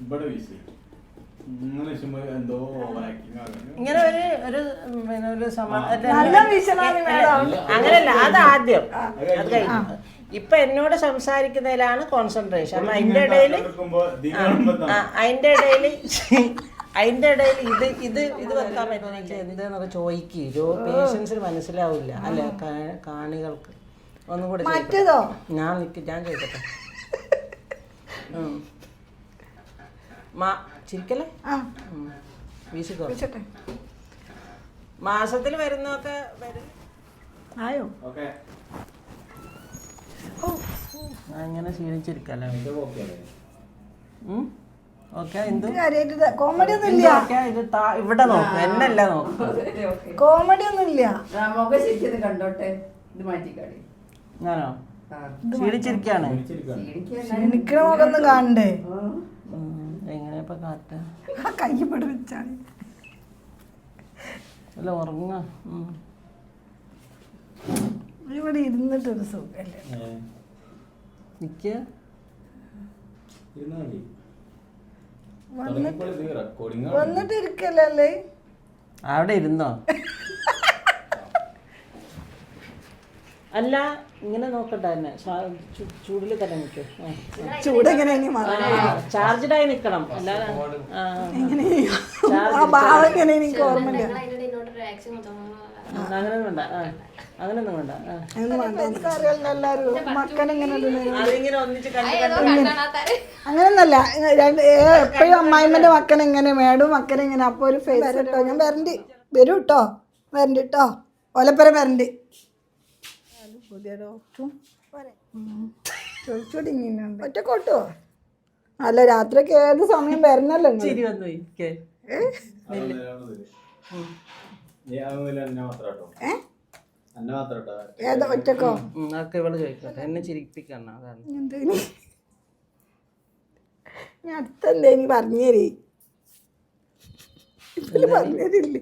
ഇവിടെ വീശി ഇങ്ങനെ ഒരു നല്ല വീശലാണ് മേഡം. അങ്ങനല്ല, അത് ആദ്യം അത് കഴിഞ്ഞു. ഇപ്പൊ എന്നോട് സംസാരിക്കുന്നതിലാണ് കോൺസെൻട്രേഷൻ. അപ്പൊ അതിന്റെ ഇടയിൽ ഇത് വെക്കാൻ പറ്റുന്നില്ല എന്തെന്നൊക്കെ ചോദിക്കോ പേഷ്യൻസിന് മനസ്സിലാവില്ല അല്ല കാണികൾക്ക്. ഒന്നും കൂടെ ഞാൻ ചോദിക്കട്ടെ. ചിരിക്കല്ലേ വീശിക്കോ. മാസത്തിൽ വരുന്നൊക്കെ ആയോ അങ്ങനെ ക്ഷീണിച്ചിരിക്കല്ലേ. ഓക്കെ എന്ത് കോമഡി ഒന്നും ഇല്ല. ഇവിടെ നോക്ക്, എന്നല്ല നോക്ക്. കോമഡി ഒന്നും ഇല്ല. ഞാനോ ക്ഷീണിച്ചിരിക്കാണ്. ക്ഷീണിക്കണ മുഖമൊന്നും കാണണ്ടേ? എങ്ങനെയപ്പോ കാട്ട കൈ പെട വെച്ചാണ് അല്ല ഉറങ്ങ. ഇവിടെ ഇരുന്നിട്ടൊരു സുഖല്ലേ. നിക്ക് വന്നിട്ട് ഇരിക്കല്ലേ. അവിടെ ഇരുന്നോ? അല്ല ഇങ്ങനെ നോക്കട്ടെ തന്നെ ചൂടിൽ തന്നെ നിൽക്കും. ചൂടെങ്ങനെ ചാർജഡായി നിക്കണം. അല്ലാതെ എനിക്ക് ഓർമ്മയില്ല. അങ്ങനൊന്നും വേണ്ട, അങ്ങനൊന്നും വേണ്ട. അതിങ്ങനെ ഒന്നിച്ച് അങ്ങനെയൊന്നല്ല. എപ്പോഴും അമ്മായിമ്മന്റെ മക്കനെങ്ങനെ മേടും മക്കനെങ്ങനെ. അപ്പൊ ഒരു ഫേസ് കേട്ടോ. ഞാൻ വരണ്ട് വരും കേട്ടോ. വരണ്ട് കേട്ടോ. ഒലപ്പുരം വരണ്ട്. പുതിയ ഡോക്ടറും ചോദിച്ചോടി ഒറ്റക്കോട്ടോ. അല്ല രാത്രിയൊക്കെ ഏത് സമയം വരണല്ലോ. ചിരി വന്നു. ഏതാ ഒറ്റക്കോ? ഇവള് ചോദിക്കട്ടെ, എന്നെ ചിരിപ്പിക്കണം. അതാണ് ഞാൻ അടുത്തെന്തേ നീ പറഞ്ഞേരി. പറഞ്ഞേരില്ല.